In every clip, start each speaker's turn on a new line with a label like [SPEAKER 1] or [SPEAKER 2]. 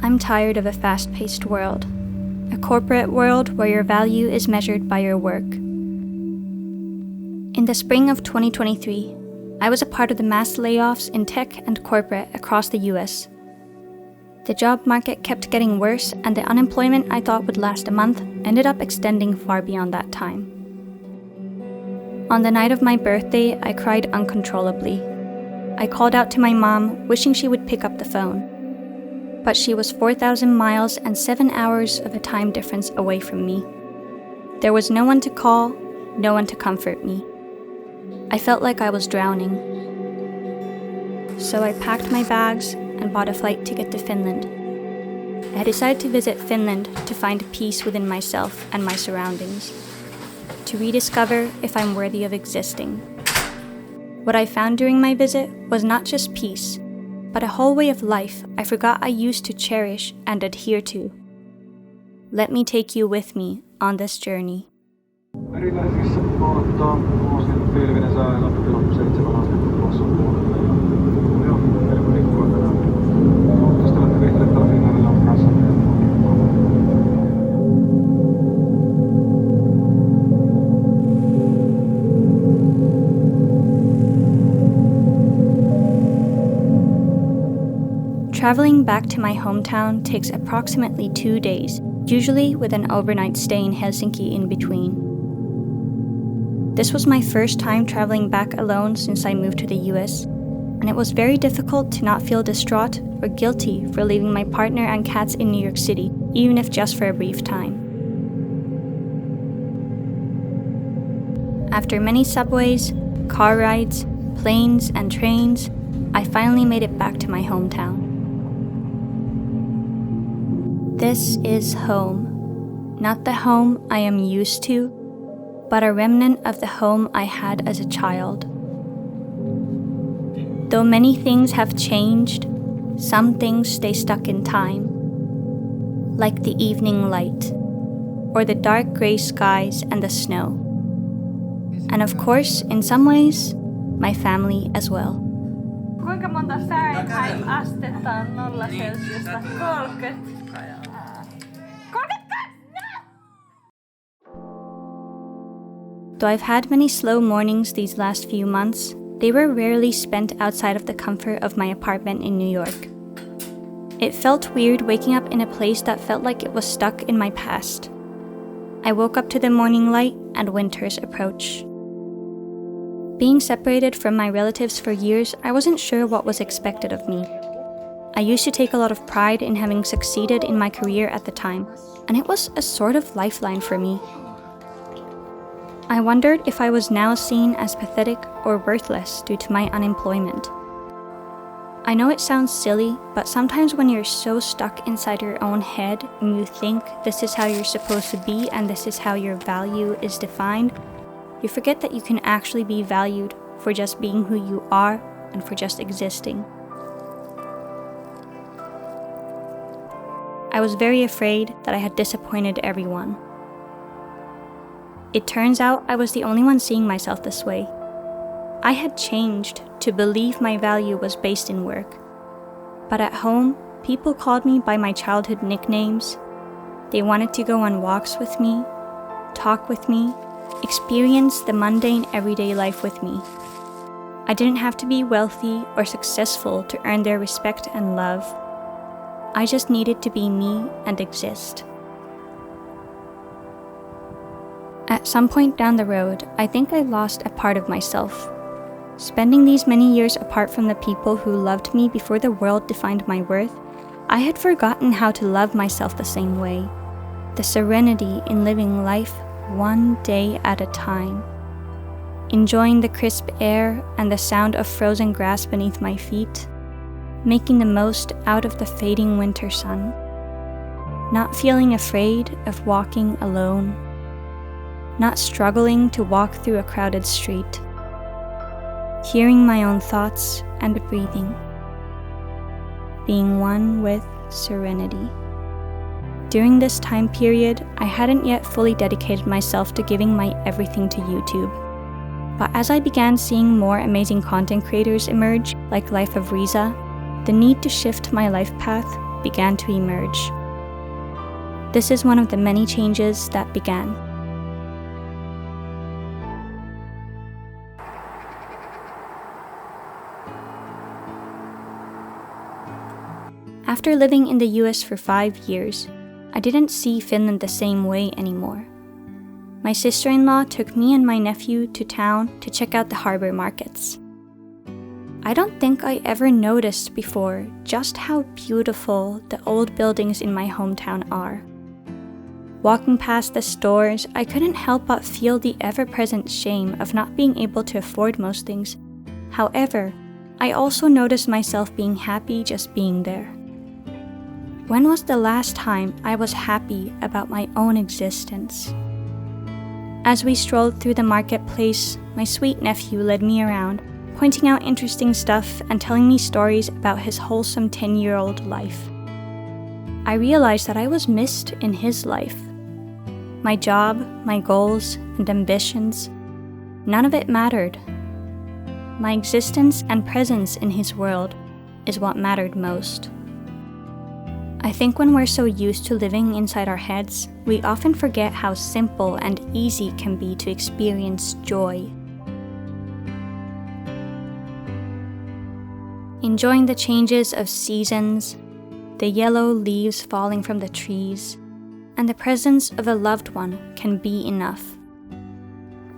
[SPEAKER 1] I'm tired of a fast-paced world, a corporate world where your value is measured by your work. In the spring of 2023, I was a part of the mass layoffs in tech and corporate across the US. The job market kept getting worse, and the unemployment I thought would last a month ended up extending far beyond that time. On the night of my birthday, I cried uncontrollably. I called out to my mom, wishing she would pick up the phone. But she was 4,000 miles and 7 hours of a time difference away from me. There was no one to call, no one to comfort me. I felt like I was drowning. So I packed my bags and bought a flight ticket to Finland. I decided to visit Finland to find peace within myself and my surroundings, to rediscover if I'm worthy of existing. What I found during my visit was not just peace, but a whole way of life I forgot I used to cherish and adhere to. Let me take you with me on this journey.
[SPEAKER 2] Erilaisissa kohtaa vuosien pilvinen saa 𝚒𝚒𝚒𝚑𝚍𝚊𝚢 tuossa puolella ja joo, melko rikkoa tänään. Toivottavasti olette viihtyneet täällä Finlandilla kanssamme.
[SPEAKER 1] Traveling back to my hometown takes approximately 2 days, usually with an overnight stay in Helsinki in between. This was my first time traveling back alone since I moved to the US, and it was very difficult to not feel distraught or guilty for leaving my partner and cats in New York City, even if just for a brief time. After many subways, car rides, planes, and trains, I finally made it back to my hometown. This is home. Not the home I am used to, but a remnant of the home I had as a child. Though many things have changed, some things stay stuck in time, like the evening light, or the dark gray skies and the snow. And of course, in some ways, my family as well.
[SPEAKER 3] Kuinka monta 𝚒𝚒𝚒𝚒 on 0 Celsiusta? 30.
[SPEAKER 1] Though I've had many slow mornings these last few months, they were rarely spent outside of the comfort of my apartment in New York. It felt weird waking up in a place that felt like it was stuck in my past. I woke up to the morning light and winter's approach. Being separated from my relatives for years, I wasn't sure what was expected of me. I used to take a lot of pride in having succeeded in my career at the time, and it was a sort of lifeline for me. I wondered if I was now seen as pathetic or worthless due to my unemployment. I know it sounds silly, but sometimes when you're so stuck inside your own head and you think this is how you're supposed to be and this is how your value is defined, you forget that you can actually be valued for just being who you are and for just existing. I was very afraid that I had disappointed everyone. It turns out I was the only one seeing myself this way. I had changed to believe my value was based in work. But at home, people called me by my childhood nicknames. They wanted to go on walks with me, talk with me, experience the mundane everyday life with me. I didn't have to be wealthy or successful to earn their respect and love. I just needed to be me and exist. At some point down the road, I think I lost a part of myself. Spending these many years apart from the people who loved me before the world defined my worth, I had forgotten how to love myself the same way. The serenity in living life one day at a time. Enjoying the crisp air and the sound of frozen grass beneath my feet. Making the most out of the fading winter sun. Not feeling afraid of walking alone. Not struggling to walk through a crowded street. Hearing my own thoughts and breathing. Being one with serenity. During this time period, I hadn't yet fully dedicated myself to giving my everything to YouTube. But as I began seeing more amazing content creators emerge, like Life of Riza, the need to shift my life path began to emerge. This is one of the many changes that began. After living in the US for 5 years, I didn't see Finland the same way anymore. My sister-in-law took me and my nephew to town to check out the harbor markets. I don't think I ever noticed before just how beautiful the old buildings in my hometown are. Walking past the stores, I couldn't help but feel the ever-present shame of not being able to afford most things. However, I also noticed myself being happy just being there. When was the last time I was happy about my own existence? As we strolled through the marketplace, my sweet nephew led me around, pointing out interesting stuff and telling me stories about his wholesome 10-year-old life. I realized that I was missed in his life. My job, my goals, and ambitions, none of it mattered. My existence and presence in his world is what mattered most. I think when we're so used to living inside our heads, we often forget how simple and easy it can be to experience joy. Enjoying the changes of seasons, the yellow leaves falling from the trees, and the presence of a loved one can be enough.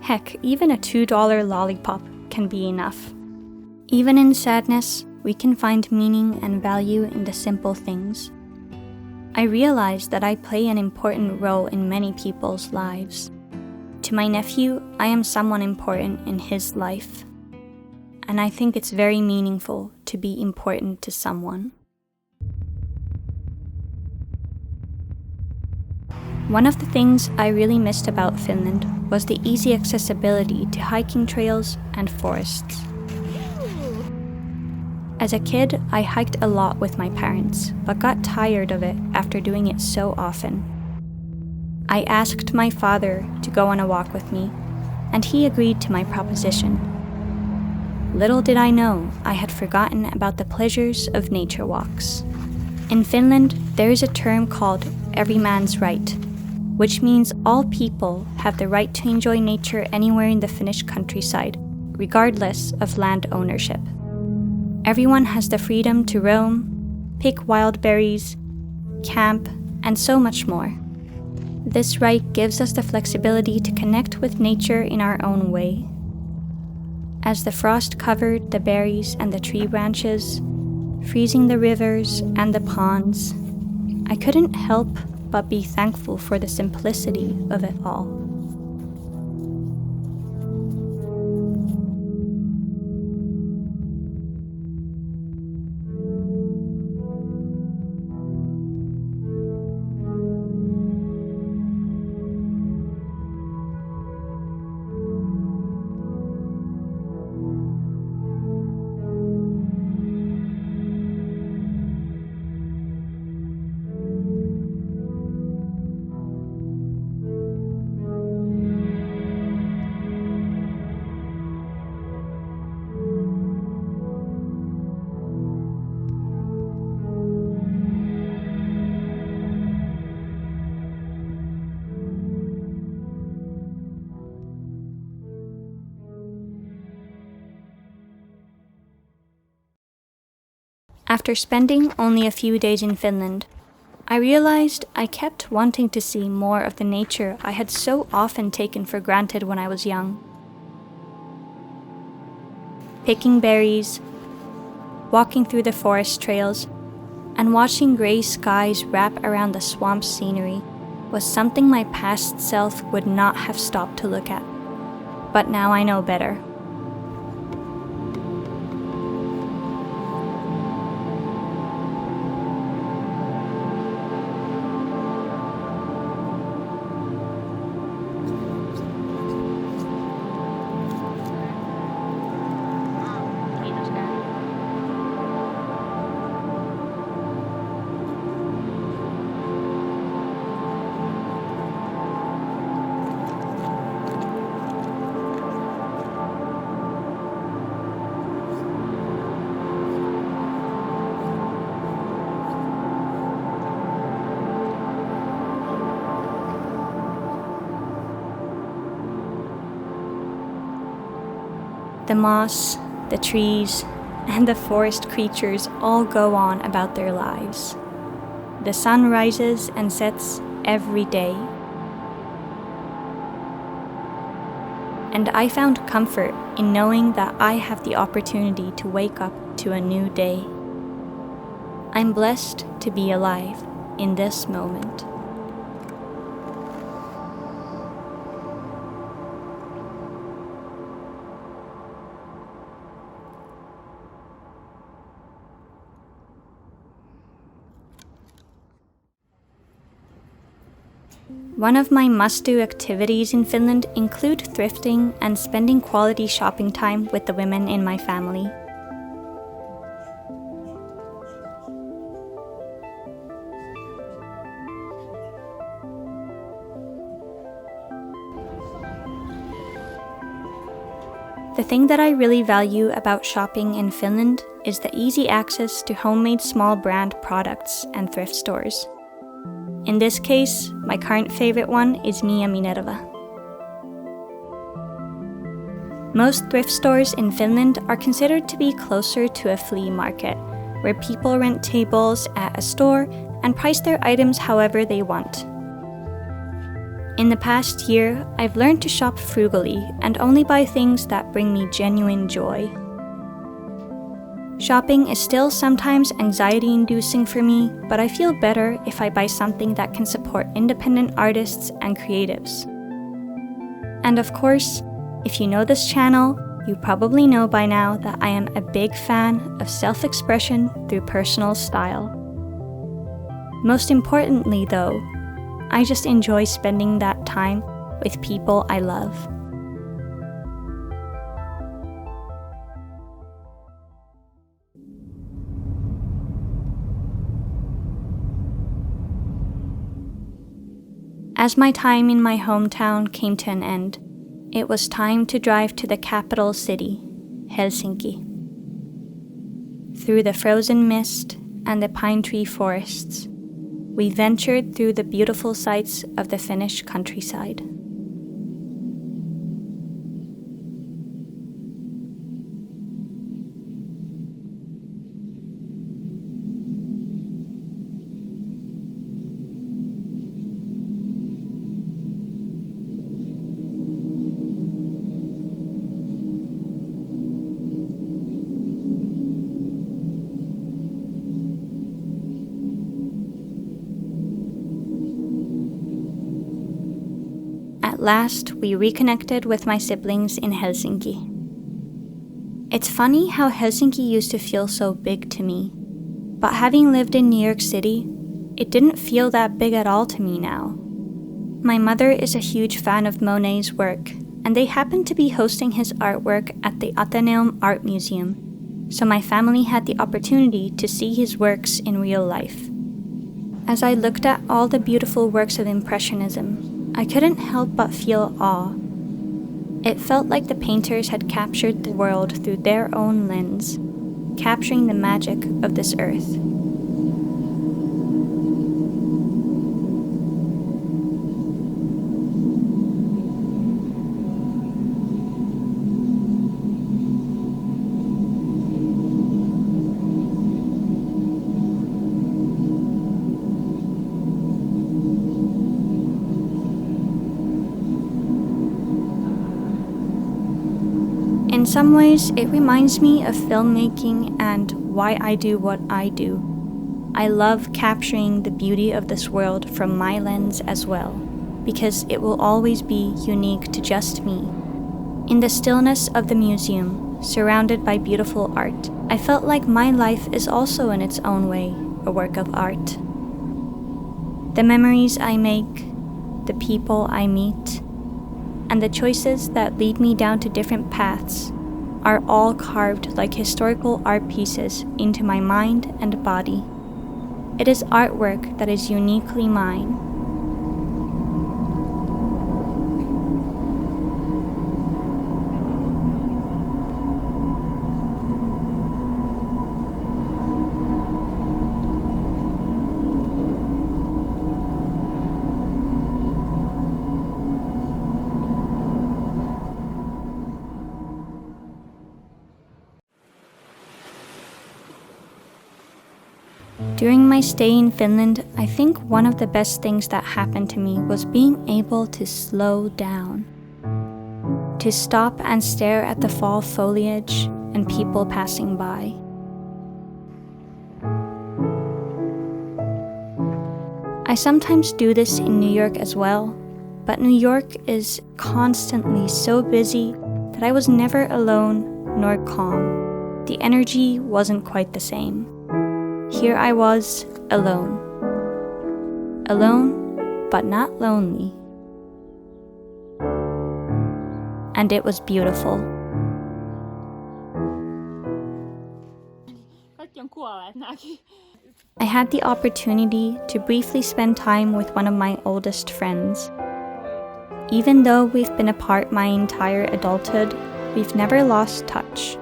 [SPEAKER 1] Heck, even a $2 lollipop can be enough. Even in sadness, we can find meaning and value in the simple things. I realize that I play an important role in many people's lives. To my nephew, I am someone important in his life. And I think it's very meaningful to be important to someone. One of the things I really missed about Finland was the easy accessibility to hiking trails and forests. As a kid, I hiked a lot with my parents, but got tired of it after doing it so often. I asked my father to go on a walk with me, and he agreed to my proposition. Little did I know, I had forgotten about the pleasures of nature walks. In Finland, there is a term called every man's right, which means all people have the right to enjoy nature anywhere in the Finnish countryside, regardless of land ownership. Everyone has the freedom to roam, pick wild berries, camp, and so much more. This right gives us the flexibility to connect with nature in our own way. As the frost covered the berries and the tree branches, freezing the rivers and the ponds, I couldn't help but be thankful for the simplicity of it all. After spending only a few days in Finland, I realized I kept wanting to see more of the nature I had so often taken for granted when I was young. Picking berries, walking through the forest trails, and watching gray skies wrap around the swamp scenery was something my past self would not have stopped to look at. But now I know better. The moss, the trees, and the forest creatures all go on about their lives. The sun rises and sets every day. And I found comfort in knowing that I have the opportunity to wake up to a new day. I'm blessed to be alive in this moment. One of my must-do activities in Finland include thrifting and spending quality shopping time with the women in my family. The thing that I really value about shopping in Finland is the easy access to homemade small brand products and thrift stores. In this case, my current favorite one is 𝚒𝚒𝚒𝚒. Most thrift stores in Finland are considered to be closer to a flea market, where people rent tables at a store and price their items however they want. In the past year, I've learned to shop frugally and only buy things that bring me genuine joy. Shopping is still sometimes anxiety-inducing for me, but I feel better if I buy something that can support independent artists and creatives. And of course, if you know this channel, you probably know by now that I am a big fan of self-expression through personal style. Most importantly though, I just enjoy spending that time with people I love. As my time in my hometown came to an end, it was time to drive to the capital city, Helsinki. Through the frozen mist and the pine tree forests, we ventured through the beautiful sights of the Finnish countryside. At last, we reconnected with my siblings in Helsinki. It's funny how Helsinki used to feel so big to me, but having lived in New York City, it didn't feel that big at all to me now. My mother is a huge fan of Monet's work, and they happened to be hosting his artwork at the Atheneum Art Museum, so my family had the opportunity to see his works in real life. As I looked at all the beautiful works of Impressionism, I couldn't help but feel awe. It felt like the painters had captured the world through their own lens, capturing the magic of this earth. In some ways, it reminds me of filmmaking and why I do what I do. I love capturing the beauty of this world from my lens as well, because it will always be unique to just me. In the stillness of the museum, surrounded by beautiful art, I felt like my life is also in its own way a work of art. The memories I make, the people I meet, and the choices that lead me down to different paths are all carved like historical art pieces into my mind and body. It is artwork that is uniquely mine. During my stay in Finland, I think one of the best things that happened to me was being able to slow down. To stop and stare at the fall foliage and people passing by. I sometimes do this in New York as well, but New York is constantly so busy that I was never alone nor calm. The energy wasn't quite the same. Here I was, alone. Alone, but not lonely. And it was beautiful. I had the opportunity to briefly spend time with one of my oldest friends. Even though we've been apart my entire adulthood, we've never lost touch.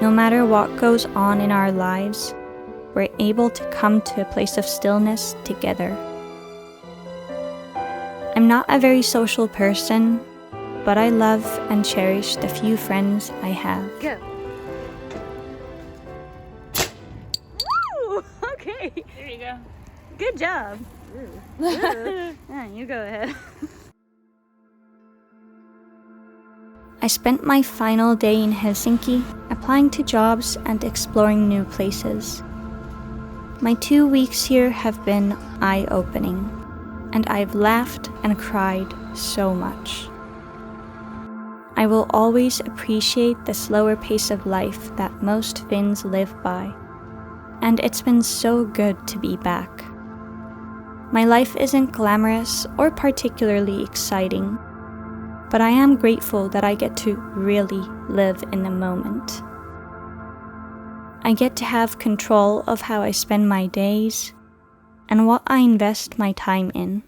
[SPEAKER 1] No matter what goes on in our lives, we're able to come to a place of stillness together. I'm not a very social person, but I love and cherish the few friends I have.
[SPEAKER 3] Go. Woo! Okay. There you go. Good job. Yeah, you go ahead.
[SPEAKER 1] I spent my final day in Helsinki applying to jobs and exploring new places. My 2 weeks here have been eye-opening, and I've laughed and cried so much. I will always appreciate the slower pace of life that most Finns live by, and it's been so good to be back. My life isn't glamorous or particularly exciting, but I am grateful that I get to really live in the moment. I get to have control of how I spend my days and what I invest my time in.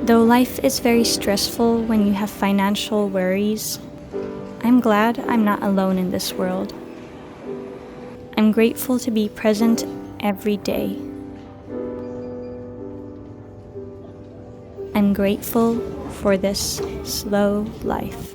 [SPEAKER 1] Though life is very stressful when you have financial worries, I'm glad I'm not alone in this world. I'm grateful to be present every day. I'm grateful for this slow life.